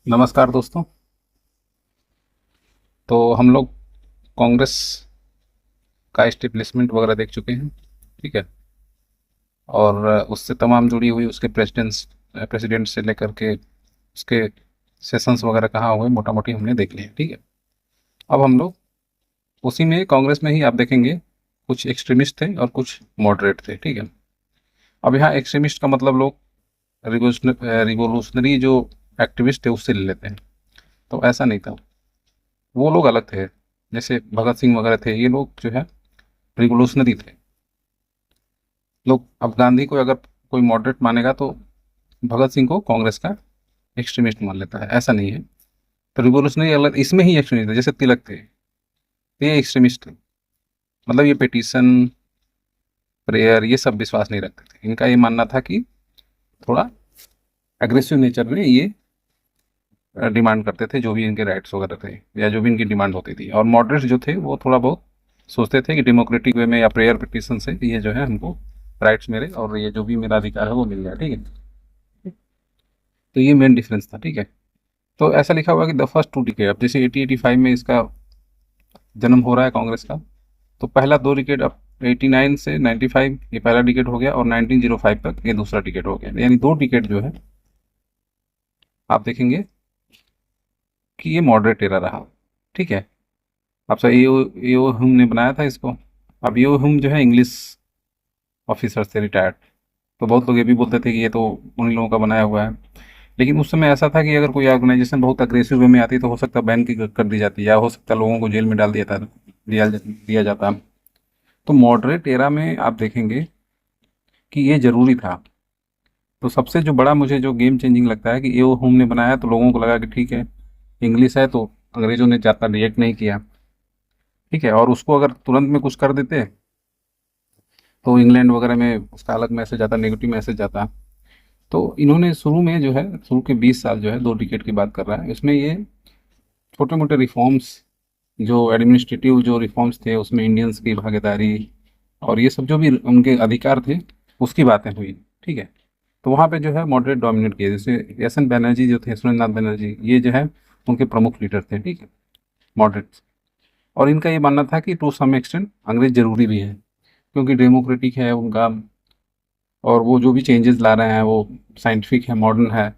नमस्कार दोस्तों। तो हम लोग कांग्रेस का एस्टेब्लिशमेंट वगैरह देख चुके हैं। ठीक है। और उससे तमाम जुड़ी हुई उसके प्रेसिडेंट से लेकर के उसके सेशंस वगैरह कहाँ हुए मोटा मोटी हमने देख लिए। ठीक है। अब हम लोग उसी में कांग्रेस में ही आप देखेंगे कुछ एक्सट्रीमिस्ट थे और कुछ मॉडरेट थे। ठीक है। अब यहाँ एक्सट्रीमिस्ट का मतलब लोग रिवोल्यूशनरी जो एक्टिविस्ट थे उससे ले लेते हैं। तो ऐसा नहीं था। वो लोग अलग थे। जैसे भगत सिंह वगैरह थे, ये लोग जो है रिवोल्यूशनरी थे लोग। अब गांधी को अगर कोई मॉडरेट मानेगा तो भगत सिंह को कांग्रेस का एक्सट्रीमिस्ट मान लेता है। ऐसा नहीं है। तो रिवोल्यूशनरी अलग इसमें ही एक्सट्रीमिस्ट थे। जैसे तिलक थे तो ये एक्सट्रीमिस्ट थे। मतलब ये पिटीशन प्रेयर ये सब विश्वास नहीं रखते थे। इनका ये मानना था कि थोड़ा एग्रेसिव नेचर में ये डिमांड करते थे जो भी इनके राइट्स वगैरह थे या जो भी इनकी डिमांड होती थी। और मॉडरेट्स जो थे वो थोड़ा बहुत सोचते थे कि डेमोक्रेटिक वे में या प्रेयर पिटीशन से ये जो है हमको राइट्स मेरे और ये जो भी मेरा अधिकार है वो मिल जाए। ठीक है। तो ये मेन डिफरेंस था। ठीक है। तो ऐसा लिखा हुआ है कि द फर्स्ट टू डिकेड, अब जैसे 1885 में इसका जन्म हो रहा है कांग्रेस का, तो पहला दो डिकेड अब 89 से 95 ये पहला डिकेड हो गया और 1905 तक ये दूसरा डिकेड हो गया। यानी दो डिकेड जो है आप देखेंगे कि ये मॉडरेट एरा रहा। ठीक है। अब सर एओ हुम ने बनाया था इसको। अब एओ हुम जो है इंग्लिश ऑफिसर से रिटायर्ड। तो बहुत लोग ये भी बोलते थे कि ये तो उन लोगों का बनाया हुआ है। लेकिन उस समय ऐसा था कि अगर कोई ऑर्गेनाइजेशन बहुत अग्रेसिव वे में आती तो हो सकता है बैन की कर दी जाती या हो सकता है लोगों को जेल में डाल दिया जाता। तो मॉडरेट एरा में आप देखेंगे कि ये जरूरी था। तो सबसे जो बड़ा मुझे जो गेम चेंजिंग लगता है कि एओ हुम ने बनाया तो लोगों को लगा कि ठीक है इंग्लिश है तो अंग्रेजों ने ज़्यादा रिएक्ट नहीं किया। ठीक है। और उसको अगर तुरंत में कुछ कर देते तो इंग्लैंड वगैरह में उसका अलग मैसेज आता, नेगेटिव मैसेज आता। तो इन्होंने शुरू में जो है शुरू के 20 साल जो है दो डिकेड की बात कर रहा है इसमें ये छोटे मोटे रिफॉर्म्स जो एडमिनिस्ट्रेटिव जो रिफॉर्म्स थे उसमें इंडियंस की भागीदारी और ये सब जो भी उनके अधिकार थे उसकी बातें हुई। ठीक है। तो वहाँ पे जो है मॉडरेट डोमिनेट किए। जैसे एस एन बैनर्जी जो थे, सुरेंद्र नाथ बैनर्जी, ये जो है उनके प्रमुख लीडर थे। ठीक है। मॉडरेट्स। और इनका ये मानना था कि टू सम एक्सटेंट अंग्रेज जरूरी भी है क्योंकि डेमोक्रेटिक है उनका और वो जो भी चेंजेस ला रहे हैं वो साइंटिफिक है, मॉडर्न है।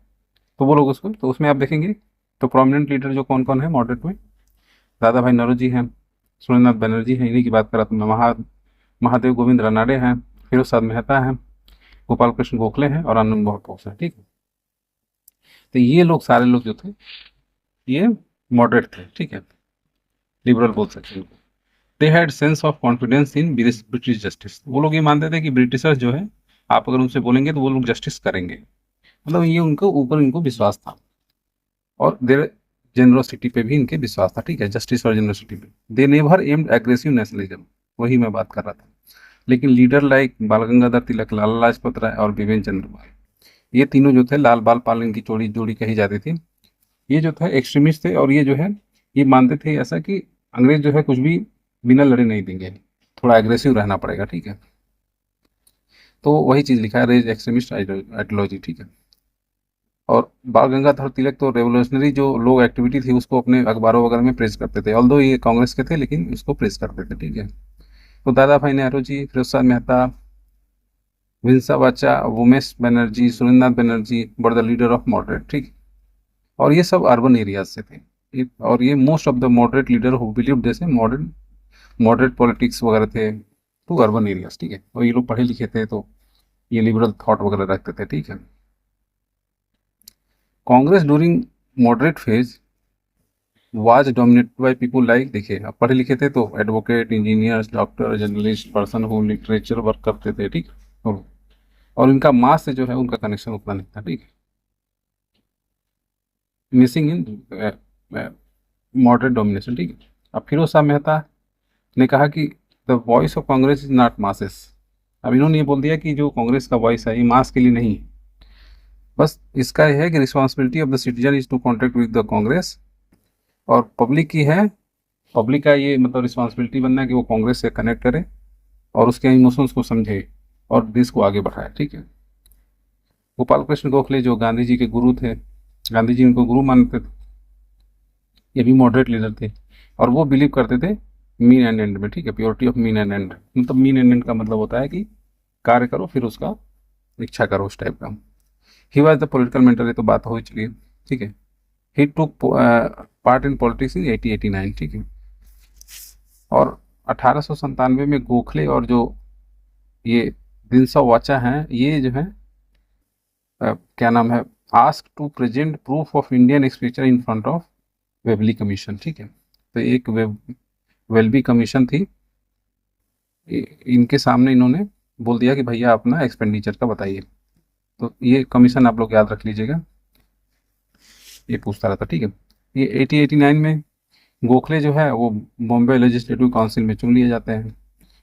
तो वो लोग उसको तो उसमें आप देखेंगे तो प्रोमिनेंट लीडर जो कौन कौन है मॉडरेट में, दादा भाई नौरोजी हैं, सुरेंद्रनाथ बनर्जी हैं, इन्हीं की बात करा तो मैं महादेव गोविंद रानाडे हैं, फिरोज साहब मेहता हैं, गोपाल कृष्ण गोखले हैं और आनंद मोहन बोस हैं। ठीक है। तो ये लोग सारे लोग जो थे ये मॉडरेट थे। ठीक है। लिबरल बोल सकते हैं। They had sense of confidence in British justice. वो लोग ये मानते थे कि ब्रिटिशर्स जो है आप अगर उनसे बोलेंगे तो वो लोग जस्टिस करेंगे। मतलब ये उनको ऊपर इनको विश्वास था। और देर जेनरोसिटी पे भी इनके विश्वास था। ठीक है। जस्टिस और जेनरोसिटी पे they never aimed aggressive nationalism. वही मैं बात कर रहा था। लेकिन लीडर लाइक बाल गंगाधर तिलक, लाला लाजपत राय और बिपिन चंद्र पाल, ये तीनों जो थे लाल बाल पाल इनकी जोड़ी जोड़ी कही जाती थी। ये जो था एक्सट्रीमिस्ट थे और ये जो है ये मानते थे ऐसा कि अंग्रेज जो है कुछ भी बिना लड़े नहीं देंगे, थोड़ा एग्रेसिव रहना पड़ेगा। ठीक है। तो वही चीज लिखा है, रेज एक्सट्रीमिस्ट आइडियोलॉजी। ठीक है। और बाल गंगाधर तिलक तो रेवोल्यूशनरी जो लोग एक्टिविटी थी उसको अपने अखबारों वगैरह में प्रेस करते थे। ऑल्दो ये कांग्रेस के थे लेकिन उसको प्रेस करते थे। ठीक है। तो दादा भाई नेहरू जी, फिरोज मेहता, विंसा बाचा, Umesh Banerjee, Surendranath Banerjee were the leader of moderate. ठीक। और ये सब अर्बन एरियाज से थे। और ये most of the moderate leader who believe जैसे मॉडर्न मॉडरेट पॉलिटिक्स वगैरह थे टू अर्बन एरियाज। ठीक है। और ये लोग पढ़े लिखे थे तो ये लिबरल थॉट वगैरह रखते थे। ठीक है। Congress during moderate phase was dominated by people like, देखिए अब पढ़े लिखे थे तो advocate, engineers, doctor, journalist, person who literature work करते थे। ठीक। और इनका मास से जो है उनका कनेक्शन उतना नहीं था। ठीक। Missing in moderate domination. ठीक है। अब फिरोज शाह मेहता ने कहा कि the voice of Congress is not masses. अब इन्होंने ये बोल दिया कि जो कांग्रेस का वॉइस है ये मास के लिए नहीं है। बस इसका यह है कि responsibility of the citizen is to contact with the Congress. और पब्लिक की है, पब्लिक का ये मतलब रिस्पॉन्सिबिलिटी बनना है कि वो कांग्रेस से कनेक्ट करे और उसके इमोशंस को समझे और देश को आगे बढ़ाए। ठीक है। गोपाल कृष्ण गोखले जो गांधी जी के गुरु थे गांधी जी उनको गुरु मानते थे। ये भी मॉडरेट लीडर थे और वो बिलीव करते थे मीन एंड एंड में, ठीक है, purity of mean and and. मतलब मीन एंड एंड का मतलब होता है कि कार्य करो फिर उसका इच्छा करो, उस टाइप का। He was the political mentor, ये तो बात हो ही चुकी है, ठीक है। ही took part in politics in 1889, ठीक है। और 1897 में गोखले और जो ये दिनसा वाचा हैं, ये जो है क्या नाम है, ask to present proof of Indian expenditure in front of वेबली कमीशन, ठीक है। तो एक वेलबी कमीशन थी, इनके सामने इन्होंने बोल दिया कि भैया अपना एक्सपेंडिचर का बताइए। तो ये कमीशन आप लोग याद रख लीजिएगा, ये पूछता रहता, ठीक है। ये 1889 में गोखले जो है वो बॉम्बे लेजिस्लेटिव काउंसिल में चुन लिए जाते हैं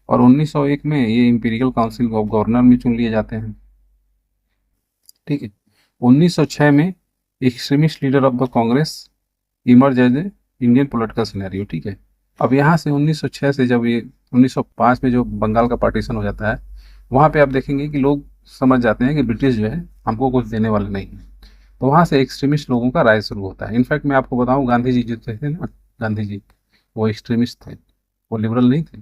और 1901 में ये इंपीरियल काउंसिल ऑफ गवर्नर में चुन लिए जाते हैं, ठीक है। 1906 में extremist leader of the Congress emerge as a Indian political scenario, ठीक है। अब यहाँ से 1906 से जब ये 1905 में जो बंगाल का पार्टीशन हो जाता है, वहाँ पे आप देखेंगे कि लोग समझ जाते हैं कि ब्रिटिश जो है हमको कुछ देने वाले नहीं है। तो वहाँ से एक्सट्रीमिस्ट लोगों का राइज शुरू होता है। इनफैक्ट मैं आपको बताऊं, गांधी जी जो थे ना, गांधी जी वो एक्सट्रीमिस्ट थे, वो लिबरल नहीं थे।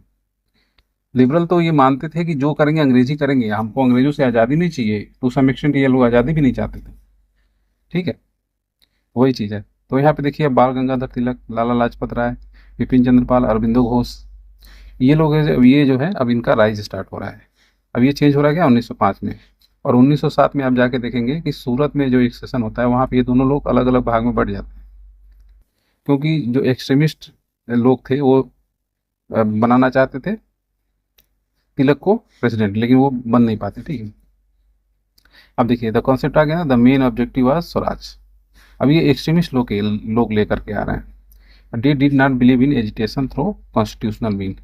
लिबरल तो ये मानते थे कि जो करेंगे अंग्रेजी करेंगे, हमको अंग्रेजों से आज़ादी नहीं चाहिए। टू सम एक्सटेंट ये लोग आज़ादी भी नहीं चाहते थे, ठीक है। वही चीज़ है। तो यहाँ पे देखिए बाल गंगाधर तिलक, लाला लाजपत राय, विपिन चंद्रपाल, अरविंदो घोष, ये लोग ये जो है अब इनका राइज स्टार्ट हो रहा है। अब ये चेंज हो रहा है क्या 1905 में। और 1907 में आप जाके देखेंगे कि सूरत में जो एक सेशन होता है वहाँ पे ये दोनों लोग अलग अलग भाग में बढ़ जाते हैं, क्योंकि जो एक्सट्रीमिस्ट लोग थे वो बनाना चाहते थे तिलक को प्रेसिडेंट, लेकिन वो बन नहीं पाते, ठीक है। अब देखिए द कॉन्सेप्ट आ गया ना, the main objective was Swaraj. अब ये एक्सट्रीमिस्ट लोग लेकर के आ रहे हैं। They did not believe in agitation through constitutional mean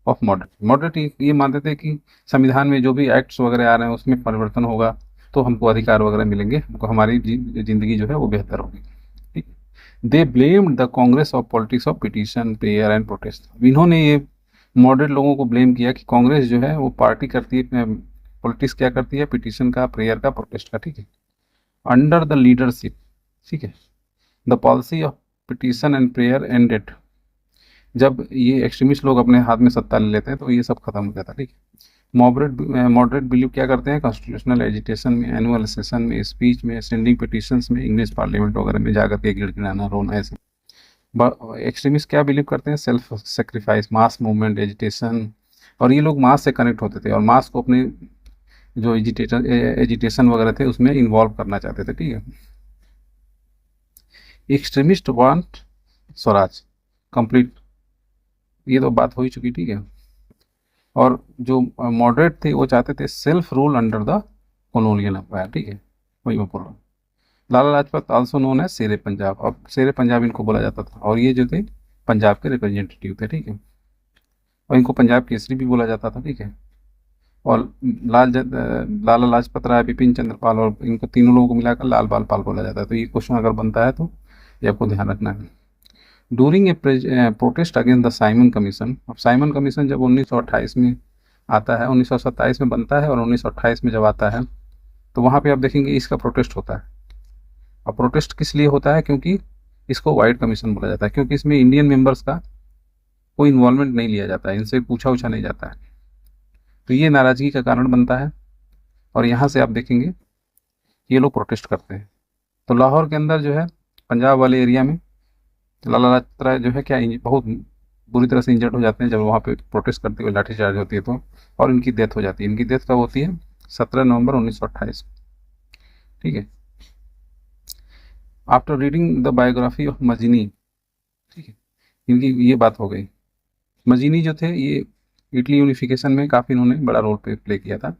of moderate. Moderate ये मानते थे कि संविधान में जो भी एक्ट्स वगैरह आ रहे हैं उसमें परिवर्तन होगा तो हमको अधिकार वगैरह मिलेंगे, हमको हमारी जिंदगी जो है वो बेहतर होगी, ठीक। They blamed the Congress of politics of petition prayer and protest. इन्होंने ये मॉडरेट लोगों को ब्लेम किया कि कांग्रेस जो है वो पार्टी करती है, पॉलिटिक्स क्या करती है, पिटीशन का, प्रेयर का, प्रोटेस्ट का, ठीक है। अंडर द लीडरशिप, ठीक है, the policy of petition and prayer ended. जब ये एक्सट्रीमिस्ट लोग अपने हाथ में सत्ता ले लेते हैं तो ये सब खत्म हो जाता है, ठीक है। मॉडरेट मॉडरेट बिलीव क्या करते हैं, कॉन्स्टिट्यूशनल एजिटेशन में, एनुअल सेशन में, स्पीच में, सेंडिंग पिटीशंस में, इंग्लिश पार्लियामेंट वगैरह में जाकर के गिड़गिड़ाना, रोना, ऐसे। एक्सट्रीमिस्ट क्या बिलीव करते हैं, self sacrifice, mass movement, agitation. और ये लोग मास से कनेक्ट होते थे और मास को अपने जो एजिटेशन वगैरह थे उसमें इन्वॉल्व करना चाहते थे, ठीक है। एक्सट्रीमिस्ट वांट स्वराज कंप्लीट, ये तो बात हो ही चुकी, ठीक है। और जो मॉडरेट थे वो चाहते थे self rule under the colonial empire, ठीक है। वही मैं बोल रहा हूँ। लाला लाजपत आल्सो नोन है शेरे पंजाब, अब शेरे पंजाब इनको बोला जाता था और ये जो थे पंजाब के रिप्रेजेंटेटिव थे, ठीक है। और इनको पंजाब केसरी भी बोला जाता था, ठीक है। और लाला लाजपत राय, बिपिन चंद्रपाल और इनको तीनों लोगों को मिलाकर लाल बाल पाल बोला जाता है। तो ये क्वेश्चन अगर बनता है तो ये आपको ध्यान रखना है। During A protest against the Simon commission. अब साइमन कमीशन जब 1928 में आता है, 1927 में बनता है और 1928 में जब आता है तो वहाँ पे आप देखेंगे इसका प्रोटेस्ट होता है। अब प्रोटेस्ट किस लिए होता है, क्योंकि इसको वाइट कमीशन बोला जाता है, क्योंकि इसमें इंडियन मेंबर्स का कोई इन्वॉल्वमेंट नहीं लिया जाता है, इनसे पूछा उछा नहीं जाता है। तो ये नाराजगी का कारण बनता है और यहाँ से आप देखेंगे ये लोग प्रोटेस्ट करते हैं। तो लाहौर के अंदर जो है पंजाब वाले एरिया में लाला लाजपत राय जो है क्या बहुत बुरी तरह से इंजर्ड हो जाते हैं जब वहाँ पे प्रोटेस्ट करते हुए लाठीचार्ज होती है तो, और इनकी डेथ हो जाती है। इनकी डेथ कब होती है, 17 नवंबर 1928, ठीक है। After reading the biography of Mazzini, ठीक है, इनकी ये बात हो गई। मजीनी जो थे ये इटली यूनिफिकेशन में काफ़ी इन्होंने बड़ा रोल प्ले किया था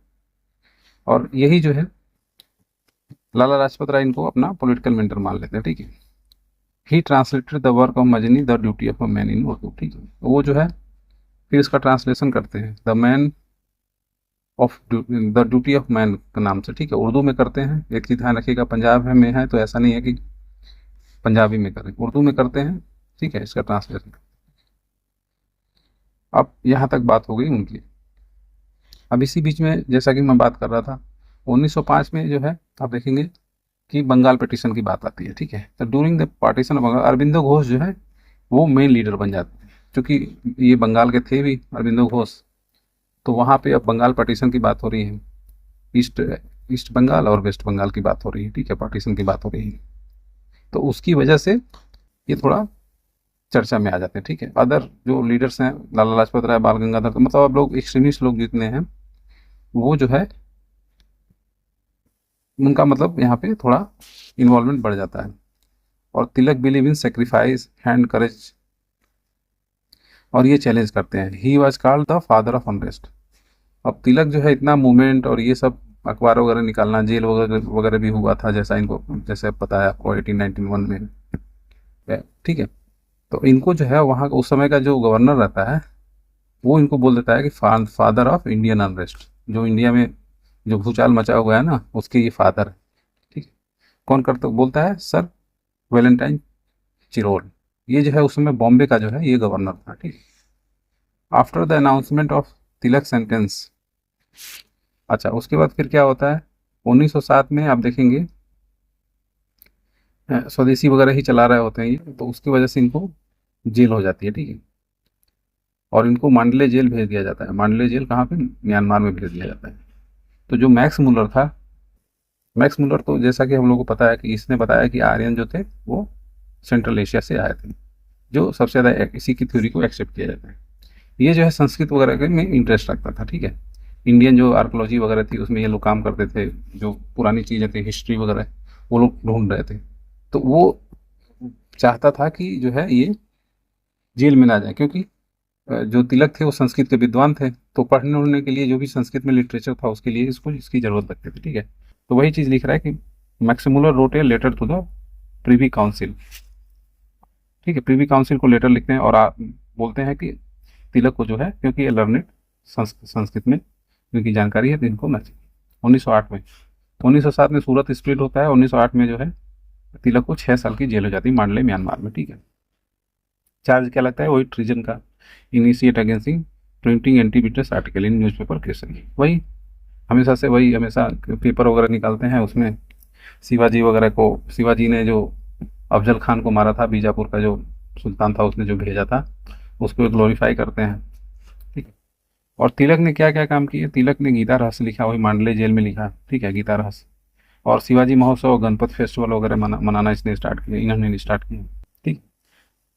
और यही जो है लाला लाजपत राय इनको अपना पॉलिटिकल मेंटर मान लेते हैं, ठीक है। He translated the work of Mazzini the duty of a man in Urdu, ठीक है। वो जो है फिर इसका ट्रांसलेशन करते हैं the man of the duty of man के नाम से, ठीक है, उर्दू में करते हैं। एक चीज़ ध्यान रखिएगा, पंजाब में है तो ऐसा नहीं है कि पंजाबी में करें, उर्दू में करते हैं, ठीक है, इसका ट्रांसलेशन। अब यहाँ तक बात हो गई उनकी। अब इसी बीच में जैसा कि मैं बात कर रहा था 1905 में जो है आप देखेंगे कि बंगाल पिटीशन की बात आती है, ठीक है। तो during the partition of Bengal Aurobindo Ghosh जो है वो मेन लीडर बन जाते हैं, क्योंकि ये बंगाल के थे भी अरबिंदो घोष। तो वहाँ पे अब बंगाल पार्टीशन की बात हो रही है, ईस्ट ईस्ट बंगाल और वेस्ट बंगाल की बात हो रही है, ठीक है, पार्टीशन की बात हो रही है। तो उसकी वजह से ये थोड़ा चर्चा में आ जाते हैं, ठीक है। अदर जो लीडर्स हैं, लाला लाजपत राय, बाल गंगाधर, तो मतलब अब लोग एक्सट्रीमिस्ट लोग जितने हैं वो जो है उनका मतलब यहाँ पे थोड़ा इन्वॉल्वमेंट बढ़ जाता है। और तिलक बिलीव इन सेक्रीफाइस हैंड करेज, और ये चैलेंज करते हैं। He was called the father of unrest. अब तिलक जो है इतना मूवमेंट और ये सब अखबार वगैरह निकालना, जेल वगैरह वगैरह भी हुआ था, जैसा इनको जैसे पता है आपको 1891 में, ठीक है। तो इनको जो है वहाँ उस समय का जो गवर्नर रहता है वो इनको बोल देता है कि फादर ऑफ इंडियन अनरेस्ट, जो इंडिया में जो भूचाल मचा हुआ है ना उसके ये फादर है, ठीक है। कौन करता बोलता है? Sir Valentine Chirol. ये जो है उस समय बॉम्बे का जो है ये गवर्नर था, ठीक है। After the announcement of Tilak sentence, अच्छा उसके बाद फिर क्या होता है, 1907 में आप देखेंगे स्वदेशी वगैरह ही चला रहे होते हैं ये, तो उसकी वजह से इनको जेल हो जाती है, ठीक है। और इनको मांडले जेल भेज दिया जाता है। मांडले जेल कहाँ पे? म्यांमार में भेज दिया जाता है। तो जो मैक्स मुलर था, मैक्स मुलर तो जैसा कि हम लोग को पता है कि इसने बताया कि आर्यन जो थे वो सेंट्रल एशिया से आए थे, जो सबसे ज़्यादा इसी की थ्योरी को एक्सेप्ट किया जाता है। ये जो है संस्कृत वगैरह के में इंटरेस्ट रखता था, ठीक है। इंडियन जो आर्कोलॉजी वगैरह थी उसमें ये लोग काम करते थे, जो पुरानी चीज़ें थी हिस्ट्री वगैरह वो लोग ढूंढ रहे थे। तो वो चाहता था कि जो है ये जेल में ना जाए, क्योंकि जो तिलक थे वो संस्कृत के विद्वान थे, तो पढ़ने उढ़ने के लिए जो भी संस्कृत में लिटरेचर था उसके लिए इसको इसकी जरूरत लगती थी, ठीक है। तो वही चीज़ लिख रहा है कि Max Muller wrote a letter to the privy council, ठीक है। प्रीवी काउंसिल को लेटर लिखते हैं और बोलते हैं कि तिलक को जो है, क्योंकि ये लर्नेड संस्कृत में इनकी जानकारी है तो इनको ना चाहिए। 1908 में, 1907 में सूरत स्प्लिट होता है, 1908 में जो है तिलक को 6 साल की जेल हो जाती है मांडले म्यांमार में, ठीक है। चार्ज क्या लगता है? वही ट्रीजन का, initiate against printing anti British article in newspaper Kesari, वही हमेशा से वही हमेशा पेपर वगैरह निकालते हैं उसमें शिवाजी वगैरह को, शिवाजी ने जो अफजल खान को मारा था, बीजापुर का जो सुल्तान था उसने जो भेजा था, उसको ग्लोरीफाई करते हैं, ठीक है। और तिलक ने क्या क्या काम किए? तिलक ने गीता रहस्य लिखा, वही मांडले जेल में लिखा, ठीक है, गीता रहस्य। और शिवाजी महोत्सव, गणपत फेस्टिवल वगैरह मनाना इसने स्टार्ट किया, इन्होंने स्टार्ट किया, ठीक।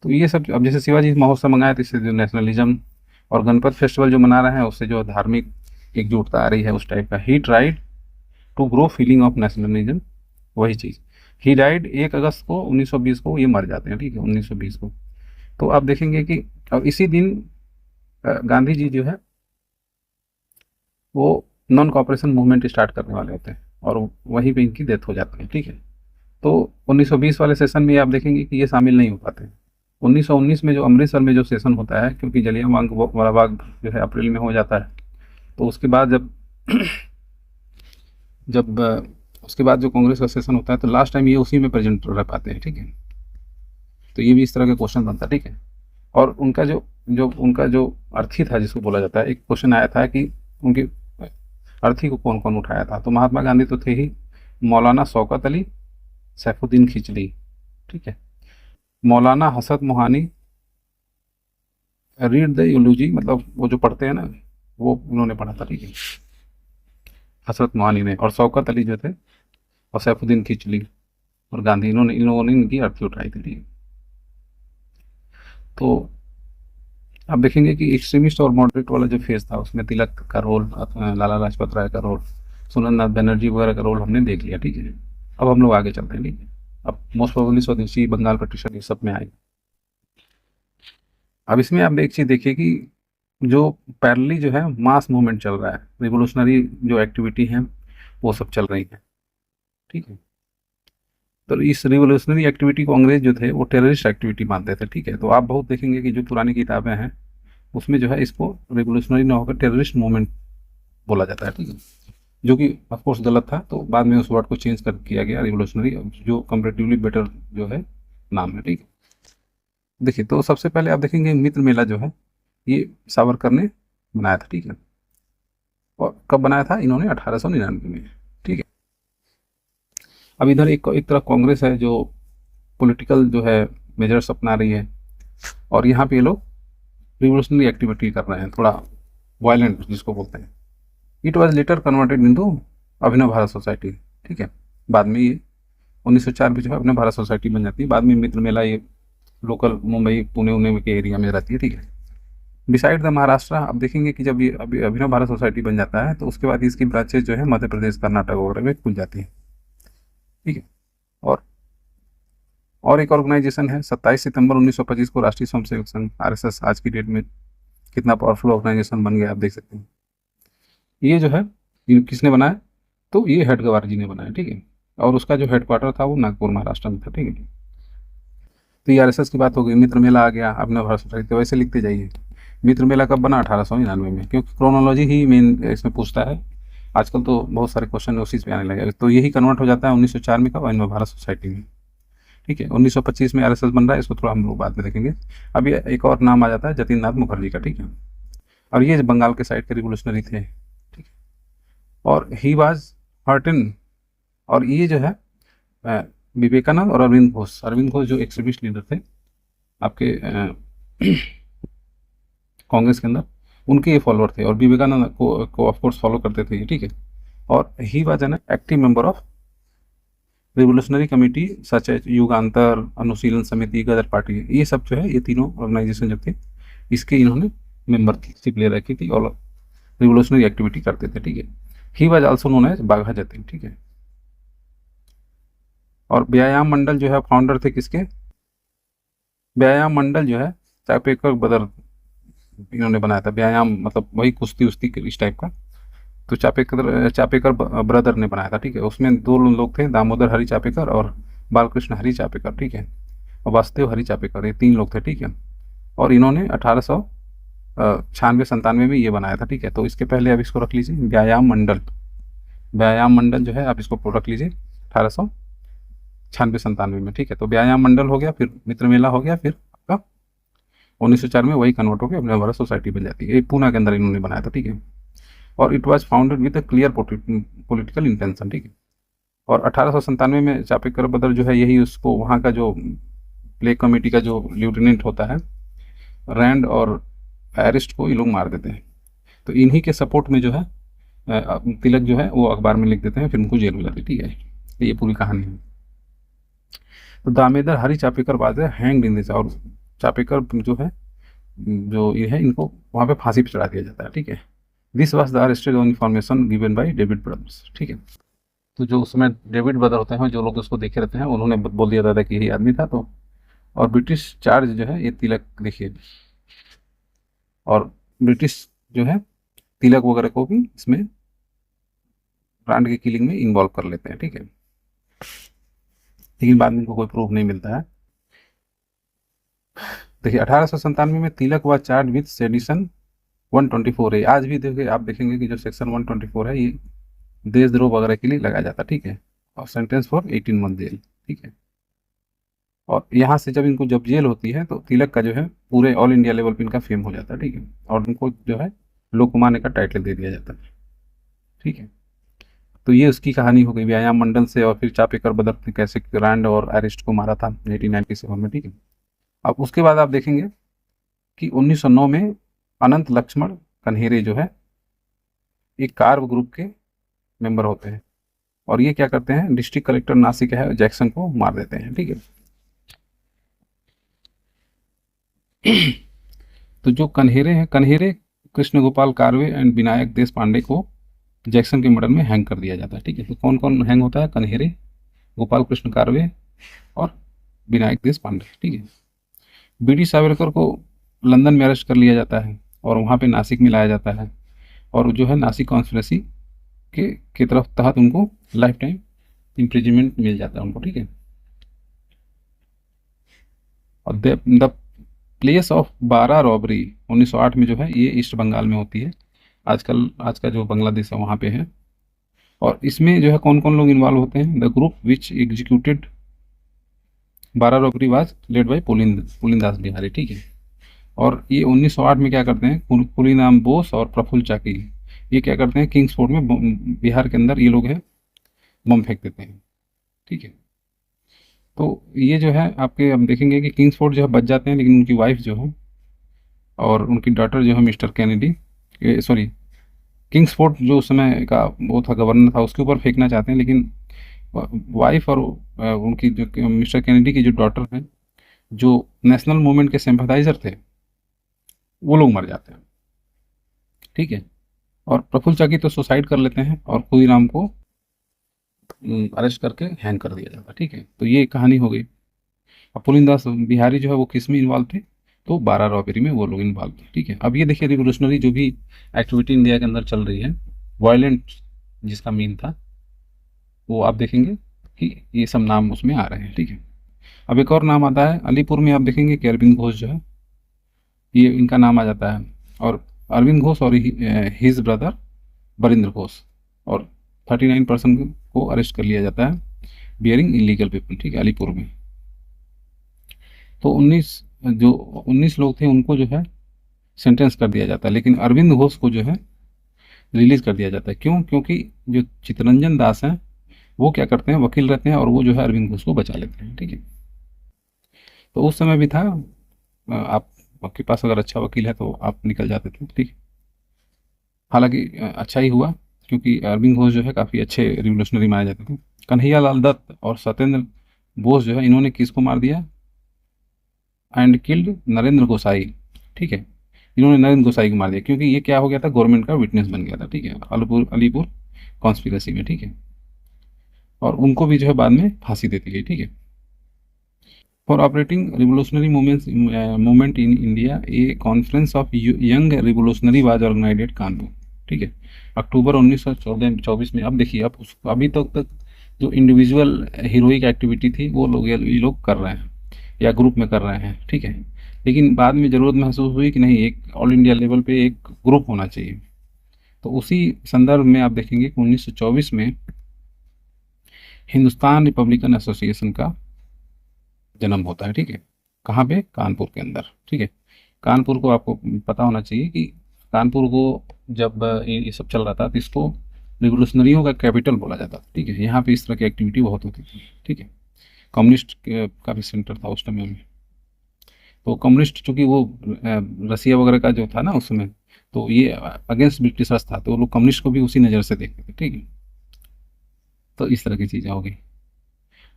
तो ये सब अब जैसे शिवाजी महोत्सव मंगाया तो इससे जो नेशनलिज्म, और गणपत फेस्टिवल जो मना रहे हैं उससे जो धार्मिक एकजुटता आ रही है उस टाइप का। He tried to grow feeling of nationalism, वही चीज़। ही डाइड 1 अगस्त को 1920 को ये मर जाते हैं, ठीक है, 1920 को। तो आप देखेंगे कि अब इसी दिन गांधी जी जो है वो नॉन कॉपरेशन मूवमेंट स्टार्ट करने वाले होते हैं और वहीं पे इनकी डेथ हो जाती है, ठीक है। तो 1920 वाले सेशन में आप देखेंगे कि ये शामिल नहीं हो पाते। 1919 में जो अमृतसर में जो सेशन होता है, क्योंकि जलियांवाला वाला बाग जो है अप्रैल में हो जाता है, तो उसके बाद जब जब उसके बाद जो कांग्रेस का सेशन होता है तो लास्ट टाइम ये उसी में प्रेजेंट रह पाते हैं, ठीक है। तो ये भी इस तरह का क्वेश्चन बनता है, ठीक है। और उनका जो जो उनका जो अर्थी था जिसको बोला जाता है, एक क्वेश्चन आया था कि उनकी अर्थी को कौन कौन उठाया था, तो महात्मा गांधी तो थे ही, मौलाना शौकत अली, सैफुद्दीन खिचड़ी, ठीक है, मौलाना हसरत मोहानी, रीड द यूलॉजी, मतलब वो जो पढ़ते हैं ना वो उन्होंने पढ़ा था, ठीक है, हसरत मोहानी ने। और शौकत अली जो थे और सैफुद्दीन खिचड़ी और गांधी, इन्होंने इन लोगों ने इनकी अर्थी उठाई थी, ठीक है। तो आप देखेंगे कि एक्सट्रीमिस्ट और मॉडरेट वाला जो फेज था उसमें तिलक का रोल, लाला लाजपत राय का रोल, सुरेंद्र नाथ बनर्जी वगैरह का रोल हमने देख लिया, ठीक है। अब हम लोग आगे चलते हैं, ठीक है। अब मोस्ट प्रोबेबली स्वदेशी, बंगाल पटिशन, ये सब में आएगा। अब इसमें आप एक चीज़ देखिए कि जो पैरेलली जो है मास मूवमेंट चल रहा है, रिवोल्यूशनरी जो एक्टिविटी है वो सब चल रही है, ठीक है। तो इस रिवोल्यूशनरी एक्टिविटी को अंग्रेज जो थे वो टेररिस्ट एक्टिविटी मानते थे, ठीक है। तो आप बहुत देखेंगे कि जो पुरानी किताबें हैं उसमें जो है इसको रिवोल्यूशनरी ना होकर टेररिस्ट मूवमेंट बोला जाता है, ठीक है, जो कि ऑफकोर्स गलत था। तो बाद में उस वर्ड को चेंज कर किया गया रिवोल्यूशनरी, जो कंपेरेटिवली बेटर जो है नाम है, ठीक है। देखिए तो सबसे पहले आप देखेंगे मित्र मेला जो है ये सावरकर ने बनाया था, ठीक है। और कब बनाया था इन्होंने? 1899 में, ठीक है। अब इधर एक एक तरफ कांग्रेस है जो पॉलिटिकल जो है मेजर्स अपना रही है, और यहाँ पे ये लोग रिवोल्यूशनरी एक्टिविटी कर रहे हैं, थोड़ा वायलेंट जिसको बोलते हैं। It was later converted into Abhinav Bharat society, ठीक है। बाद में ये 1904 में जो है अभिनव भारत सोसाइटी बन जाती है। बाद में मित्र मेला ये लोकल मुंबई पुणे उन्ने के एरिया में रहती है, ठीक है। बिसाइड द महाराष्ट्र, अब देखेंगे कि जब ये अभी अभिनव भारत सोसाइटी बन जाता है तो उसके बाद इसकी ब्रांचेज जो है मध्य प्रदेश कर्नाटक वगैरह में खुल जाती है, ठीक है। और एक ऑर्गेनाइजेशन है 27 सितंबर 1925 को राष्ट्रीय स्वयंसेवक संघ आरएसएस, आज की डेट में कितना पावरफुल ऑर्गेनाइजेशन बन गया आप देख सकते हैं। ये जो है ये किसने बनाया, तो ये हेडगेवार जी ने बनाया, ठीक है। और उसका जो हेडक्वार्टर था वो नागपुर महाराष्ट्र में था, ठीक है। तो ये आरएसएस की बात हो गई। मित्र मेला आ गया, अभिनव भारत सोसाइटी, तो वैसे लिखते जाइए। मित्र मेला कब बना, 1899 में, क्योंकि क्रोनोलॉजी ही मेन इसमें पूछता है। आजकल तो बहुत सारे क्वेश्चन उसी पे आने लगे, तो यही कन्वर्ट हो जाता है 1904 में कब, अभिनव भारत सोसाइटी में, ठीक है। 1925 में आरएसएस बन रहा है, इसको थोड़ा हम लोग बाद में देखेंगे। अभी एक और नाम आ जाता है जतिन नाथ मुखर्जी का, ठीक है। और ये बंगाल के साइड के रिवोल्यूशनरी थे, ठीक है। और ही वाज हर्टन, और ये जो है विवेकानंद और अरविंद घोष जो एक्सट्रीमिस्ट लीडर थे आपके कांग्रेस के अंदर, उनके ये फॉलोअर थे, और विवेकानंद को ऑफ कोर्स फॉलो करते थे, ठीक है। और he was an active member of revolutionary committee such as Yugantar, Anushilan Samiti, Gadar party, ये सब जो है ये तीनों ऑर्गेनाइजेशन जो थे इसके इन्होंने मेंबरशिप ले रखी थी और रिवोल्यूशनरी एक्टिविटी करते थे, ठीक है। He was also known as Bagha Jatin, ठीक है। और व्यायाम मंडल जो है फाउंडर थे किसके, व्यायाम मंडल जो है चापेकर ब्रदर इन्होंने बनाया था। व्यायाम मतलब वही कुश्ती उस्ती इस टाइप का, तो चापेकर ब्रदर ने बनाया था, ठीक है। उसमें दो लोग थे, दामोदर हरि चापेकर और बालकृष्ण हरि चापेकर, ठीक है। और वासुदेव हरि चापेकर, ये तीन लोग थे, ठीक है। और इन्होंने 1896 में ये बनाया था, ठीक है। तो इसके पहले आप इसको रख लीजिए व्यायाम मंडल, व्यायाम मंडल जो है आप इसको रख लीजिए 1896-97 में, ठीक है। तो व्यायाम मंडल हो गया, फिर मित्र मेला हो गया, फिर आपका 1904 में वही कन्वर्ट होकर अभिनव भारत सोसाइटी बन जाती है। ये पूना के अंदर इन्होंने बनाया था, ठीक है। और it was founded with a clear political intention, ठीक है। और 1897 में चापेकर ब्रदर जो है यही उसको वहाँ का जो प्ले कमेटी का जो लेफ्टिनेंट होता है रैंड और एरिस्ट को ये लोग मार देते हैं। तो इन्हीं के सपोर्ट में जो है तिलक जो है वो अखबार में लिख देते हैं, फिर उनको जेल हो जाती है, ठीक है। तो ये पूरी कहानी है। तो दामोदर हरि चापेकर बाद है हैंग इन दिस, और चापेकर जो है जो ये है इनको वहाँ पे फांसी पे चढ़ा दिया जाता है, ठीक है। This was the arrested on information given by David brothers, ठीक है। तो जो उसमें डेविड ब्रदर होते हैं जो लोग उसको देखे रहते हैं उन्होंने बोल दिया था कि यही आदमी था। तो और ब्रिटिश चार्ज जो है ये तिलक देखिए, और ब्रिटिश जो है तिलक वगैरह को भी इसमें ब्रांड की किलिंग में इन्वॉल्व कर लेते हैं, ठीक है। लेकिन बाद में इनको कोई प्रूफ नहीं मिलता है। देखिए 1897 में तिलक व चार्ज विथ सेडिशन 124 है। आज भी देखिए आप देखेंगे कि जो सेक्शन 124 है ये देशद्रोह वगैरह के लिए लगाया जाता है, ठीक है। और सेंटेंस फॉर 18 मंथ जेल, ठीक है। और यहाँ से जब इनको जब जेल होती है तो तिलक का जो है पूरे ऑल इंडिया लेवल पे इनका फेम हो जाता है, ठीक है। और उनको जो है लोकमान्य का टाइटल दे दिया जाता है, ठीक है। तो ये उसकी कहानी हो गई व्यायाम मंडल से। और फिर चापेकर ब्रदर ने कैसे रैंड और अरेस्ट को मारा था 1897 में, ठीक है। अब उसके बाद आप देखेंगे कि 1909 में अनंत लक्ष्मण कन्हेरे जो है एक कार्व ग्रुप के मेंबर होते हैं, और ये क्या करते हैं डिस्ट्रिक्ट कलेक्टर नासिक है जैक्सन को मार देते हैं, ठीक है। तो जो कन्हेरे हैं, कन्हेरे कृष्ण गोपाल कार्वे एंड विनायक देश पांडे को जैक्सन के मर्डर में हैंग कर दिया जाता है, ठीक है। तो कौन कौन हैंग होता है, कन्हेरे, गोपाल कृष्ण कार्वे और विनायक देश पांडे, ठीक है। बीडी सावरकर को लंदन में अरेस्ट कर लिया जाता है और वहाँ पे नासिक में लाया जाता है, और जो है नासिक कॉन्स्पिरेसी के तरफ तहत उनको लाइफ टाइम इम्प्रिजनमेंट मिल जाता है उनको, ठीक है। और द प्लेस ऑफ बारा रॉबरी 1908 में जो है ये ईस्ट बंगाल में होती है, आजकल आज का जो बांग्लादेश है वहाँ पे है। और इसमें जो है कौन कौन लोग इन्वॉल्व होते हैं, the group which executed Barrah robbery was led by Pulin Das Bihari, ठीक है। और ये 1908 में क्या करते हैं, पुलिनाम बोस और प्रफुल्ल चाकी ये क्या करते हैं किंग्स फोर्ट में बिहार के अंदर ये लोग हैं बम फेंक देते हैं, ठीक है। तो ये जो है आपके, हम देखेंगे कि किंग्सफोर्ड जो है बच जाते हैं, लेकिन उनकी वाइफ जो है और उनकी डॉटर जो है मिस्टर कैनेडी, सॉरी, किंग्सफोर्ड जो उस समय का वो था, गवर्नर था, उसके ऊपर फेंकना चाहते हैं, लेकिन वाइफ और उनकी जो मिस्टर कैनेडी की जो डॉटर है, जो नेशनल मूवमेंट के सिंपैथाइजर थे, वो लोग मर जाते हैं। ठीक है। और प्रफुल्ल चाकी तो सुसाइड कर लेते हैं और खुदीराम को अरेस्ट करके हैंग कर दिया जाता है। ठीक है, तो ये कहानी हो गई। अब पुलिंदास बिहारी जो है वो किस में इन्वॉल्व थे, तो 12 रॉबरी में वो लोग इन्वॉल्व थे। ठीक है, अब ये देखिए रिवोल्यूशनरी जो भी एक्टिविटी इंडिया के अंदर चल रही है, वायलेंट जिसका मीन था, वो आप देखेंगे कि ये सब नाम उसमें आ रहे हैं। ठीक है। अब एक और नाम आता है अलीपुर में, आप देखेंगे कि अरविंद घोष जो है, ये इनका नाम आ जाता है, और अरविंद घोष और हिज ब्रदर बरिंद्र घोष, और 39% को अरेस्ट कर लिया जाता है बियरिंग इलीगल वेपन। ठीक है, अलीपुर में। तो 19 लोग थे, उनको जो है सेंटेंस कर दिया जाता है, लेकिन अरविंद घोष को जो है रिलीज कर दिया जाता है। क्यों? क्योंकि जो चितरंजन दास हैं वो क्या करते हैं, वकील रहते हैं, और वो जो है अरविंद घोष को बचा लेते हैं। ठीक है। तो उस समय भी था, आप आपके पास अगर अच्छा वकील है तो आप निकल जाते थे। ठीक है। हालांकि अच्छा ही हुआ, क्योंकि अरविंद घोष जो है काफ़ी अच्छे रिवोल्यूशनरी माने जाते थे। कन्हैया लाल दत्त और सत्येंद्र बोस जो है, इन्होंने किसको मार दिया, एंड किल्ड नरेंद्र गोसाई। ठीक है, इन्होंने नरेंद्र गोसाई को मार दिया, क्योंकि ये क्या हो गया था, गवर्नमेंट का विटनेस बन गया था। ठीक है, अलीपुर अलीपुर कॉन्स्पिरेसी में। ठीक है, और उनको भी जो है बाद में फांसी दे दी गई। ठीक है। For operating revolutionary movement in India, a conference of young revolutionary was organized at Kanpur. ठीक है, अक्टूबर 1924 में। अब देखिए, अब अभी तक जो इंडिविजुअल हीरोइक एक्टिविटी थी वो लोग, ये लोग कर रहे हैं या ग्रुप में कर रहे हैं। ठीक है, लेकिन बाद में ज़रूरत महसूस हुई कि नहीं, एक ऑल इंडिया लेवल पे एक ग्रुप होना चाहिए। तो उसी संदर्भ में आप देखेंगे कि 1924 में हिंदुस्तान रिपब्लिकन एसोसिएशन का जन्म होता है। ठीक है, कहाँ पे, कानपुर के अंदर। ठीक है, कानपुर को आपको पता होना चाहिए कि कानपुर को जब ये सब चल रहा था, तो इसको रिवोल्यूशनरियों का कैपिटल बोला जाता था। ठीक है, यहाँ पे इस तरह की एक्टिविटी बहुत होती थी। ठीक है, कम्युनिस्ट का भी सेंटर था उस समय में। तो कम्युनिस्ट चूंकि वो रसिया वगैरह का जो था ना उस समय, तो ये अगेंस्ट ब्रिटिशर्स था, तो वो लोग कम्युनिस्ट को भी उसी नज़र से देखते थे। ठीक है, तो इस तरह की चीज़ें हो गई।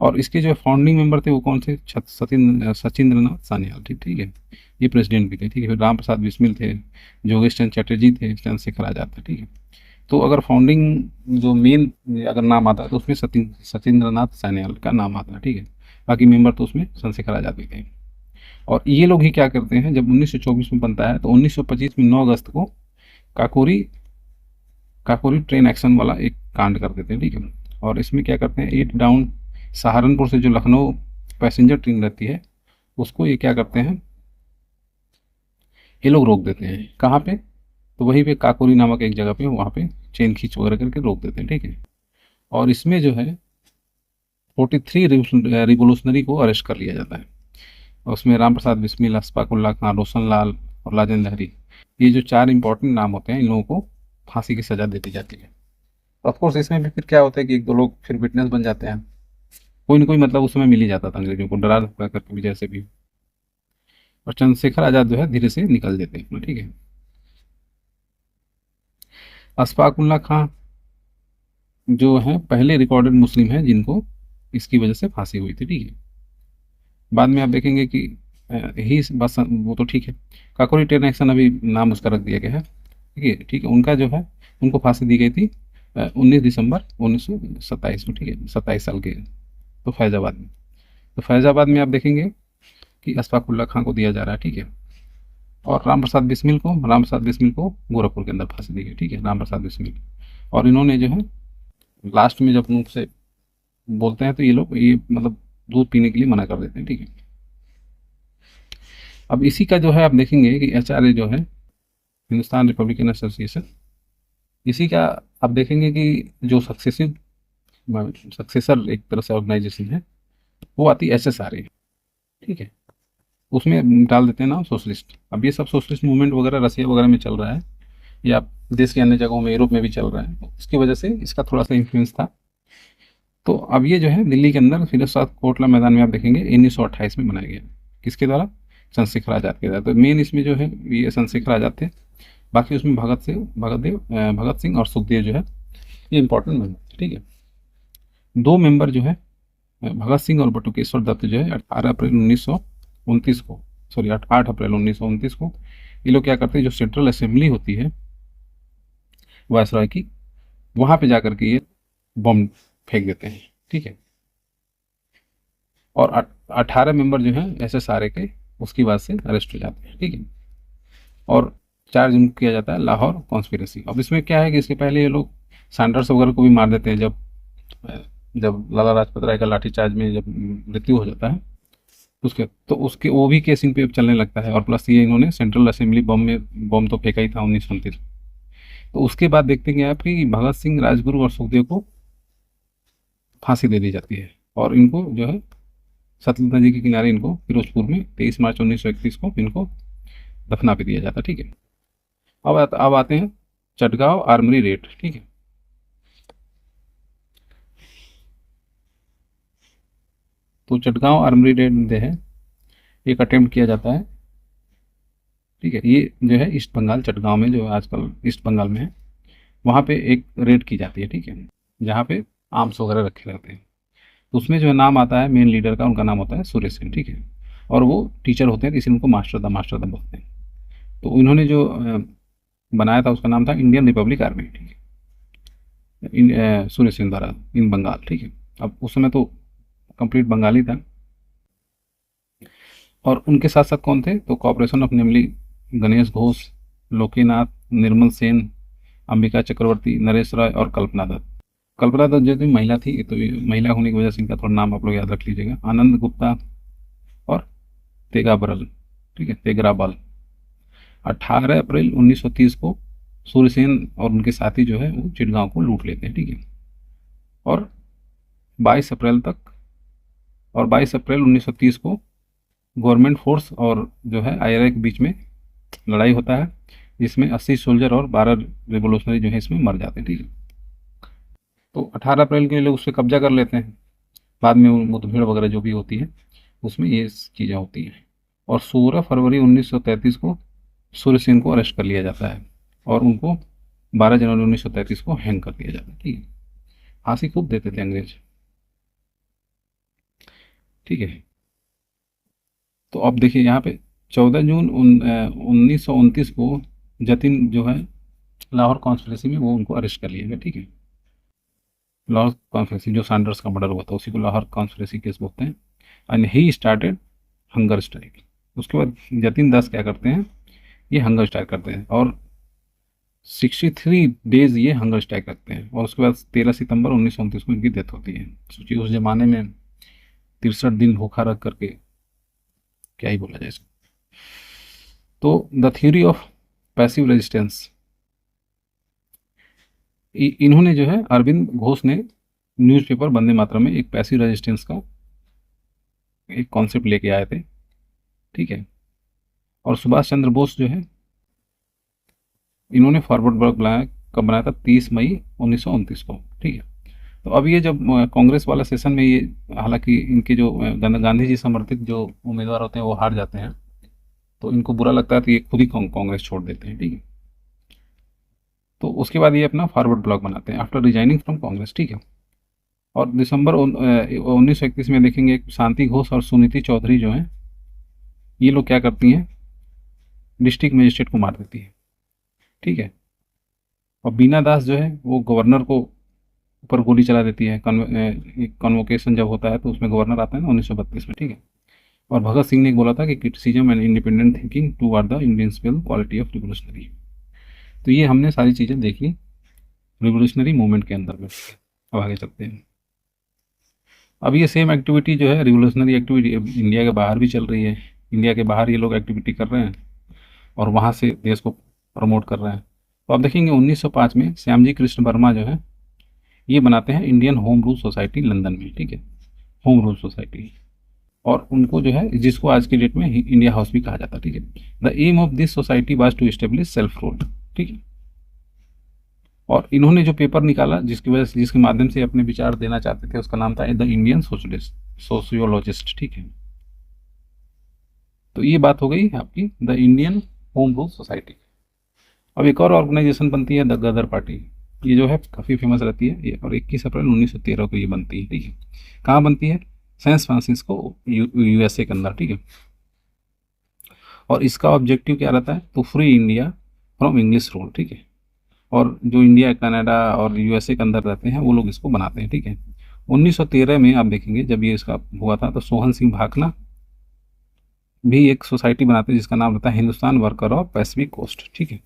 और इसके जो फाउंडिंग मेंबर थे वो कौन थे, सचिंद्र नाथ सान्याल। ठीक ठीक है, ये प्रेसिडेंट भी थे। ठीक है, फिर राम प्रसाद बिस्मिल थे, योगेश चंद्र चटर्जी थे, चंद्रशेखर आजाद थे। ठीक है, तो अगर फाउंडिंग जो मेन अगर नाम आता है तो उसमें सचिंद्र नाथ सान्याल का नाम आता है। ठीक है, बाकी मेंबर तो उसमें चंद्रशेखर आजाद भी थे। और ये लोग ही क्या करते हैं, जब 1924 में बनता है, तो 1925 में 9 अगस्त को काकोरी काकोरी ट्रेन एक्शन वाला एक कांड कर देते हैं। ठीक है, और इसमें क्या करते हैं, 8 डाउन सहारनपुर से जो लखनऊ पैसेंजर ट्रेन रहती है, उसको ये क्या करते हैं, ये लोग रोक देते हैं। कहाँ पे, तो वहीं पे काकोरी नामक एक जगह पे, वहाँ पे चेन खींच वगैरह करके रोक देते हैं। ठीक है, और इसमें जो है 43 रिवोल्यूशनरी को अरेस्ट कर लिया जाता है। और उसमें राम प्रसाद बिस्मिल, अशफाक उल्ला खान, रोशन लाल और लाजन लहरी, ये जो 4 इंपॉर्टेंट नाम होते हैं, इन लोगों को फांसी की सजा दे दी जाती है। ऑफकोर्स इसमें भी फिर क्या होता है कि एक दो लोग फिर विटनेस बन जाते हैं, कोई ना कोई मतलब उस समय मिल ही जाता था अंग्रेजों को डरा धमका करके भी, जैसे भी। और चंद्रशेखर आजाद जो है धीरे से निकल देते हैं। ठीक है, अशफाक उल्ला खां जो है पहले रिकॉर्डेड मुस्लिम हैं जिनको इसकी वजह से फांसी हुई थी। ठीक है, बाद में आप देखेंगे कि ही बस वो तो ठीक है, काकोरी ट्रेन एक्शन अभी नाम उसका रख दिया गया है। ठीक है, ठीक है, उनका जो है उनको फांसी दी गई थी 19 दिसंबर 1927 में। ठीक है, 27 साल के, तो फैज़ाबाद में। तो फैज़ाबाद में आप देखेंगे कि अशफाक उल्ला खां को दिया जा रहा है। ठीक है, और राम प्रसाद बिस्मिल को गोरखपुर के अंदर फांसी दी गई। ठीक है, राम प्रसाद बिस्मिल। और इन्होंने जो है लास्ट में जब उनसे बोलते हैं तो ये लोग ये मतलब दूध पीने के लिए मना कर देते हैं। ठीक है, अब इसी का जो है आप देखेंगे कि एचआरए जो है, हिंदुस्तान रिपब्लिकन एसोसिएशन, इसी का आप देखेंगे कि जो सक्सेसर एक तरह से ऑर्गेनाइजेशन है, वो आती है एसएसआरए। ठीक है, उसमें डाल देते हैं नाम सोशलिस्ट। अब ये सब सोशलिस्ट मूवमेंट वगैरह रसिया वगैरह में चल रहा है, या देश के अन्य जगहों में, यूरोप में भी चल रहा है, तो इसकी वजह से इसका थोड़ा सा इन्फ्लुएंस था। तो अब ये जो है दिल्ली के अंदर फिरोज कोटला मैदान में आप देखेंगे 1928 में बनाया गया। किसके द्वारा? चंद्रशेखर आजाद के द्वारा। तो मेन इसमें जो है ये चंद्रशेखर आजाद थे। बाकी उसमें भगत सिंह और सुखदेव जो है ये इंपॉर्टेंट मेंबर। ठीक है, दो मेंबर जो है भगत सिंह और बटुकेश्वर दत्त जो है 18 अप्रैल 1929 को, सॉरी 8 अप्रैल 1929 को ये लोग क्या करते हैं, जो सेंट्रल असेंबली होती है वायसराय की, वहां पे जाकर के ये बम फेंक देते हैं। ठीक है, और 18 मेंबर जो हैं SSRA के उसकी बात से अरेस्ट हो जाते हैं। ठीक है, और चार्ज उनको किया जाता है लाहौर कॉन्स्पिरेसी। अब इसमें क्या है कि इसके पहले ये लोग सैंडर्स वगैरह को भी मार देते हैं। जब लाला लाजपत राय का लाठीचार्ज में जब मृत्यु हो जाता है उसके वो भी केस इन पे चलने लगता है। और प्लस ये इन्होंने सेंट्रल असेंबली बम तो फेंका ही था 1929। तो उसके बाद देखते हैं आप कि भगत सिंह, राजगुरु और सुखदेव को फांसी दे दी जाती है और इनको जो है सतलुज नदी के किनारे इनको फिरोजपुर में 23 मार्च 1931 को इनको दफना भी दिया जाता है। ठीक है, अब आते हैं चटगांव आर्मरी रेड। ठीक है, तो चटगांव आर्मरी रेड जो है एक अटेम्प्ट किया जाता है। ठीक है, ये जो है ईस्ट बंगाल चटगांव में, जो आजकल ईस्ट बंगाल में है, वहाँ पे एक रेड की जाती है। ठीक है, जहाँ पे आर्म्स वगैरह रखे रहते हैं। तो उसमें जो है नाम आता है मेन लीडर का, उनका नाम होता है सुरेश सिंह। ठीक है, और वो टीचर होते हैं, इसलिए उनको मास्टर दा बोलते हैं। तो इन्होंने जो बनाया था उसका नाम था इंडियन रिपब्लिक आर्मी। ठीक है, सुरेश सिंह द्वारा इन बंगाल। ठीक है, अब उस समय तो कंप्लीट बंगाली था। और उनके साथ साथ कौन थे, तो कॉपरेशन ऑफ नेमली गणेश घोष, लोकीनाथ, निर्मल सेन, अंबिका चक्रवर्ती, नरेश रॉय और कल्पना दत्त। कल्पना दत्त जो थी महिला थी, तो महिला होने की वजह से इनका थोड़ा नाम आप लोग याद रख लीजिएगा। आनंद गुप्ता और तेगाबरल। ठीक है, तेगराबल। 18 अप्रैल 1930 को सूर्यसेन और उनके साथी जो है वो चिटगांव को लूट लेते हैं। ठीक है, और 22 अप्रैल तक, और 22 अप्रैल 1930 को गवर्नमेंट फोर्स और जो है IRA के बीच में लड़ाई होता है, जिसमें 80 सोल्जर और 12 रिवोल्यूशनरी जो है इसमें मर जाते हैं। ठीक है, तो 18 अप्रैल के लोग उस पर कब्जा कर लेते हैं। बाद में मुठभेड़ वगैरह जो भी होती है उसमें ये चीज़ें होती हैं। और 16 फरवरी 1933 को सूर्य सेन को अरेस्ट कर लिया जाता है और उनको 12 जनवरी 1933 को हैंग कर दिया जाता है। ठीक है, फांसी खूब देते थे अंग्रेज। ठीक है, तो अब देखिए यहाँ पे 14 जून 1929 को जतिन जो है लाहौर कॉन्स्पिरेसी में वो उनको अरेस्ट कर लिया गया। ठीक है, लाहौर कॉन्स्पिरेसी जो सैंडर्स का मर्डर हुआ था उसी को लाहौर कॉन्स्पिरेसी केस बोलते हैं। And he started hunger strike. उसके बाद जतिन दास क्या करते हैं, ये हंगर स्ट्राइक करते हैं और 63 डेज ये हंगर स्ट्राइक रखते हैं। और उसके बाद 13 सितंबर 1929 को इनकी डेथ होती है। सोचिए उस जमाने में 63 दिन भूखा रख करके, क्या ही बोला जाए इसको। तो the theory of passive resistance, इन्होंने जो है अरविंद घोष ने न्यूज़पेपर वंदे मातरम में एक पैसिव रेजिस्टेंस का एक कॉन्सेप्ट लेके आए थे। ठीक है, और सुभाष चंद्र बोस जो है इन्होंने फॉरवर्ड ब्लॉक बनाया, कब बनाया था, 30 मई 1929 को। ठीक है, तो अब ये जब कांग्रेस वाला सेशन में ये, हालांकि इनके जो गांधी जी समर्थित जो उम्मीदवार होते हैं वो हार जाते हैं, तो इनको बुरा लगता है, तो ये खुद ही कांग्रेस छोड़ देते हैं। ठीक है, तो उसके बाद ये अपना फॉरवर्ड ब्लॉक बनाते हैं आफ्टर रिजाइनिंग फ्रॉम कांग्रेस। ठीक है, और दिसंबर 1931 में देखेंगे शांति घोष और सुनीति चौधरी जो हैं ये लोग क्या करती हैं, डिस्ट्रिक्ट मजिस्ट्रेट को मार देती है। ठीक है, और बीना दास जो है वो गवर्नर को ऊपर गोली चला देती है। कन्वोकेशन जब होता है तो उसमें गवर्नर आता है ना 1932 में। ठीक है, और भगत सिंह ने बोला था कि criticism and independent thinking to are the indispensable quality of revolutionary. तो ये हमने सारी चीज़ें देख ली रिवोल्यूशनरी मूवमेंट के अंदर में। अब आगे चलते हैं। अब ये सेम एक्टिविटी जो है रिवोल्यूशनरी एक्टिविटी इंडिया के बाहर भी चल रही है। इंडिया के बाहर ये लोग एक्टिविटी कर रहे हैं और वहाँ से देश को प्रमोट कर रहे हैं। तो आप देखेंगे 1905 में श्यामजी कृष्ण वर्मा जो है ये बनाते हैं Indian home rule society London में। ठीक है, होम रूल सोसाइटी, और उनको जो है जिसको आज की डेट में इंडिया हाउस भी कहा जाता है। ठीक है, the aim of this society was to establish self rule. ठीक है, और इन्होंने जो पेपर निकाला जिसकी वजह से, जिसके माध्यम से अपने विचार देना चाहते थे, उसका नाम था द इंडियन सोशलिस्ट सोशियोलॉजिस्ट। ठीक है, तो ये बात हो गई आपकी the Indian home rule society. अब एक और ऑर्गेनाइजेशन बनती है द गदर पार्टी। ये जो है काफ़ी फेमस रहती है ये, और 21 अप्रैल 1913 को ये बनती है। ठीक है, कहाँ बनती है? सैन फ्रांसिस्को यूएसए के अंदर। ठीक है, और इसका ऑब्जेक्टिव क्या रहता है? तो free India from English rule. ठीक है, और जो इंडिया, कनाडा और यूएसए के अंदर रहते हैं वो लोग इसको बनाते हैं। ठीक है, 1913 में आप देखेंगे जब ये इसका हुआ था, तो सोहन सिंह भाखना भी एक सोसाइटी बनाते हैं जिसका नाम रहता है Hindustan worker of Pacific coast. ठीक है,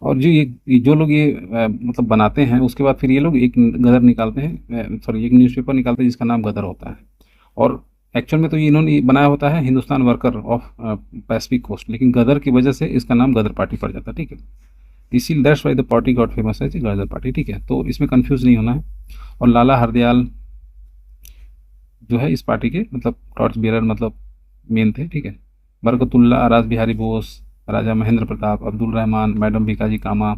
और जो ये जो लोग ये मतलब बनाते हैं, उसके बाद फिर ये लोग एक गदर निकालते हैं, सॉरी एक न्यूज़पेपर निकालते हैं जिसका नाम गदर होता है। और एक्चुअल में तो ये इन्होंने बनाया होता है Hindustan worker of Pacific coast, लेकिन गदर की वजह से इसका नाम गदर पार्टी पड़ जाता है। ठीक है, इसी that's why the party got famous है गदर पार्टी। ठीक है, तो इसमें कंफ्यूज नहीं होना है। और लाला हरदयाल जो है इस पार्टी के मतलब टॉर्च बियरर मतलब मेन थे। ठीक है, बरकतुल्ला, राज बिहारी बोस, राजा महेंद्र प्रताप, अब्दुल रहमान, मैडम भिकाजी कामा।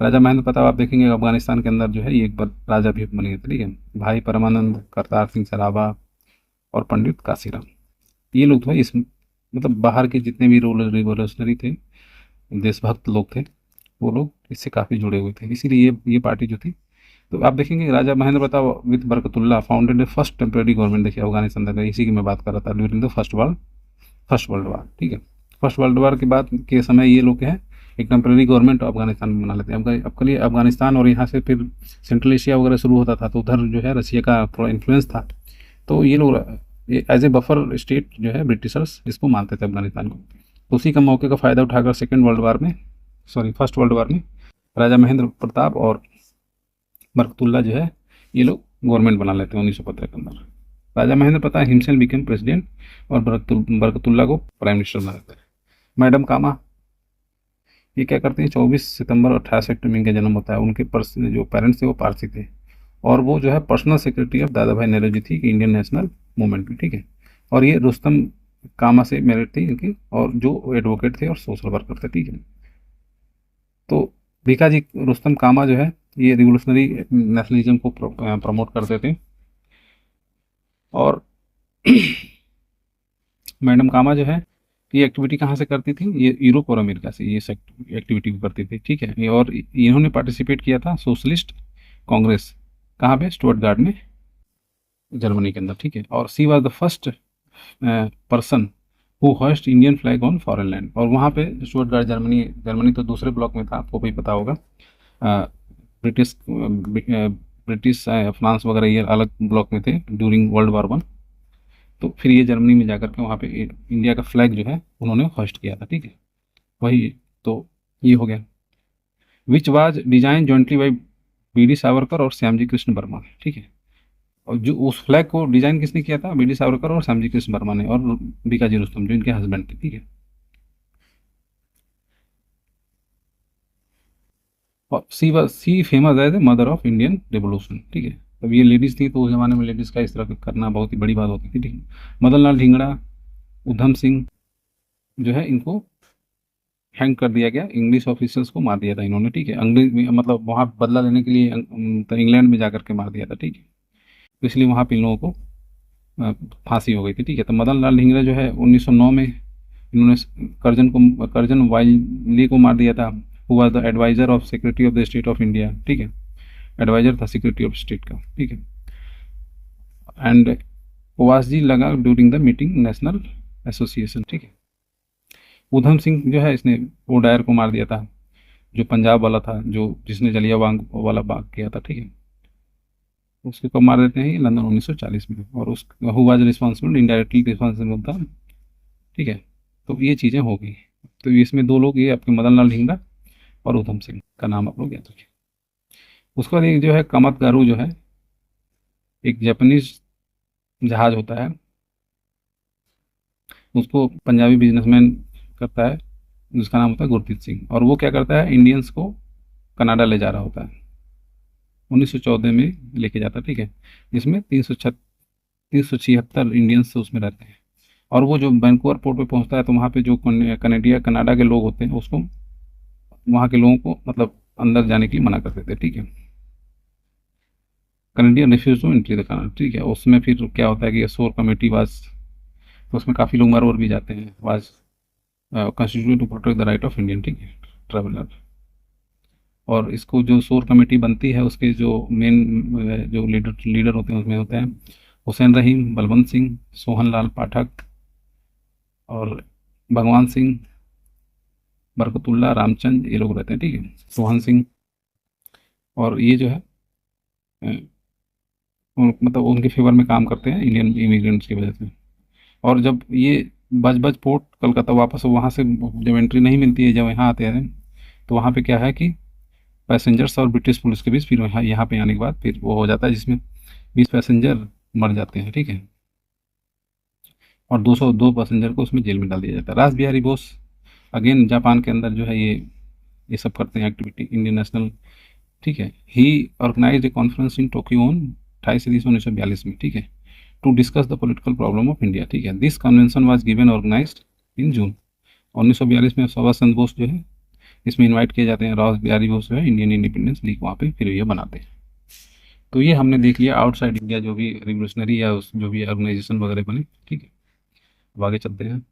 राजा महेंद्र प्रताप आप देखेंगे अफगानिस्तान के अंदर जो है ये एक बार राजा भी बन गए थे। ठीक है, भाई परमानंद, करतार सिंह सराभा और पंडित काशीराम, ये लोग थे इस मतलब बाहर के जितने भी रूलर रिवोल्यूशनरी थे, देशभक्त लोग थे, वो लोग इससे काफ़ी जुड़े हुए थे, इसीलिए ये पार्टी जो थी। तो आप देखेंगे Raja Mahendra Pratap with Barkatullah founded the first temporary government. देखिए अफगानिस्तान का, इसी की मैं बात कर रहा था, during the first world war. ठीक है, फर्स्ट वर्ल्ड वार के बाद के समय ये लोग हैं एक टेम्परेरी गवर्नमेंट अफगानिस्तान में बना लेते हैं। अब लिए अफगानिस्तान और यहाँ से फिर सेंट्रल एशिया वगैरह शुरू होता था, तो उधर जो है रशिया का थोड़ा इन्फ्लुएंस था, तो ये लोग एज ए बफर स्टेट जो है ब्रिटिशर्स इसको मानते थे अफगानिस्तान को। तो उसी का मौके का फ़ायदा उठाकर फर्स्ट वर्ल्ड वार में राजा महेंद्र प्रताप और बरकतुल्ला जो है ये लोग गवर्नमेंट बना लेते हैं 1915 के अंदर। Raja Mahendra Pratap himself became president और बरकतुल्ला को प्राइम मिनिस्टर बना देते हैं। मैडम कामा ये क्या करते हैं? 24 सितंबर 1860 में इनका जन्म होता है। उनके जो पेरेंट्स थे वो पारसी थे, और वो जो है पर्सनल सेक्रेटरी ऑफ दादा भाई नौरोजी थी इंडियन नेशनल मूवमेंट में। ठीक है, और ये रुस्तम कामा से मैरिड थी इनकी, और जो एडवोकेट थे और सोशल वर्कर थे। ठीक है, तो भिकाजी रुस्तम कामा जो है ये रिवोल्यूशनरी नेशनलिज्म को प्रमोट करते थे। और मैडम कामा जो है ये एक्टिविटी कहाँ से करती थी? ये यूरोप और अमेरिका से ये एक्टिविटी करती थी। ठीक है, और इन्होंने पार्टिसिपेट किया था सोशलिस्ट कांग्रेस, कहाँ पे? स्टुअर्टगार्ड में, जर्मनी के अंदर। ठीक है, और she was the first person who hoist Indian flag on foreign land. और वहाँ पे स्टुअर्टगार्ड जर्मनी, जर्मनी तो दूसरे ब्लॉक में था, आपको भी पता होगा। ब्रिटिश फ्रांस वगैरह ये अलग ब्लॉक में थे ड्यूरिंग वर्ल्ड वॉर 1। तो फिर ये जर्मनी में जाकर के वहाँ पे इंडिया का फ्लैग जो है उन्होंने होस्ट किया था। ठीक है, वही तो ये हो गया। Which was design jointly by BD. Savarkar और श्यामजी कृष्ण वर्मा। ठीक है, और जो उस फ्लैग को डिजाइन किसने किया था? बी.डी. सावरकर और श्यामजी कृष्ण वर्मा ने, और बीकाजी रुस्तम जो इनके हस्बैंड थे। ठीक है, और she famous as the mother of Indian revolution. ठीक है, तब ये लेडीज़ थी, तो उस ज़माने में लेडीज़ का इस तरह करना बहुत ही बड़ी बात होती थी। ठीक है, मदन लाल ढींगड़ा, उधम सिंह जो है इनको हैंग कर दिया गया, इंग्लिश ऑफिसर्स को मार दिया था इन्होंने। ठीक है, अंग्रेज मतलब वहाँ बदला लेने के लिए तो इंग्लैंड में जाकर के मार दिया था। ठीक है, तो इसलिए वहाँ पे इन लोगों को फांसी हो गई थी। ठीक है, तो मदन लाल ढींगरा जो है 1909 में इन्होंने कर्जन वाइली को मार दिया था, who was the adviser of secretary of the state of India. ठीक है, एडवाइजर था सेक्रेटरी ऑफ स्टेट का। ठीक है, एंड ओवास जी लगा during the meeting national association. ठीक है, उधम सिंह जो है इसने ओडायर को मार दिया था, जो पंजाब वाला था, जो जिसने जलियांवाला वाला बाग किया था। ठीक है, उसको कब मार देते हैं? लंदन 1940 में। और उस who was responsible, indirectly responsible था। ठीक है, तो ये चीज़ें हो गई। तो इसमें दो लोग, ये आपके मदन लाल ढींगरा और उधम सिंह का नाम आप लोग याद रखिए। उसके बाद एक जो है कामत गारू जो है एक जापानीज जहाज होता है, उसको पंजाबी बिजनेसमैन करता है जिसका नाम होता है गुरप्रीत सिंह, और वो क्या करता है? इंडियंस को कनाडा ले जा रहा होता है, 1914 में लेके जाता है। ठीक है, जिसमें 376 इंडियंस उसमें रहते हैं। और वो जो वैंकूवर पोर्ट पे पहुंचता है, तो वहाँ पे जो कनाडा के लोग होते हैं उसको वहाँ के लोगों को मतलब अंदर जाने के लिए मना करते थे, ठीक है। Canadian refuse to entry the Canada, ठीक है। उसमें फिर क्या होता है कि शोर कमेटी वाज, तो उसमें काफ़ी लोग मर भी जाते हैं, was constituted to protect the right of Indian, ठीक है, ट्रेवलर। और इसको जो शोर कमेटी बनती है उसके जो मेन जो लीडर लीडर होते हैं उसमें होते हैं हुसैन रहीम, बलवंत सिंह, सोहन लाल पाठक और भगवान सिंह, बरकतुल्ला, रामचंद, ये लोग रहते हैं, ठीक है, सोहन सिंह। और ये जो है मतलब उनके फेवर में काम करते हैं इंडियन इमिग्रेंट्स की वजह से। और जब ये बज पोर्ट कलकत्ता वापस वहाँ से जब एंट्री नहीं मिलती है, जब यहाँ आते हैं, तो वहाँ पे क्या है कि पैसेंजर्स और ब्रिटिश पुलिस के बीच फिर यहाँ पे आने के बाद फिर वो हो जाता है, जिसमें 20 पैसेंजर मर जाते हैं, ठीक है। और 202 पैसेंजर को उसमें जेल में डाल दिया जाता है। रास बिहारी बोस अगेन जापान के अंदर जो है ये सब करते हैं एक्टिविटी, इंडियन नेशनल, ठीक है। He organise a conference in Tokyo on 28 December 1942 में, ठीक है, to discuss the political problem of India, ठीक है। This convention was given organised in June 1942 में। सुभाष चंद्र बोस जो है इसमें इनवाइट किए जाते हैं, रास बिहारी बोस जो है इंडियन इंडिपेंडेंस लीग वहाँ पे फिर ये बनाते हैं। तो ये हमने देख लिया आउटसाइड इंडिया जो भी रिवोल्यूशनरी या जो भी ऑर्गेनाइजेशन वगैरह बने, ठीक है। अब आगे चलते हैं।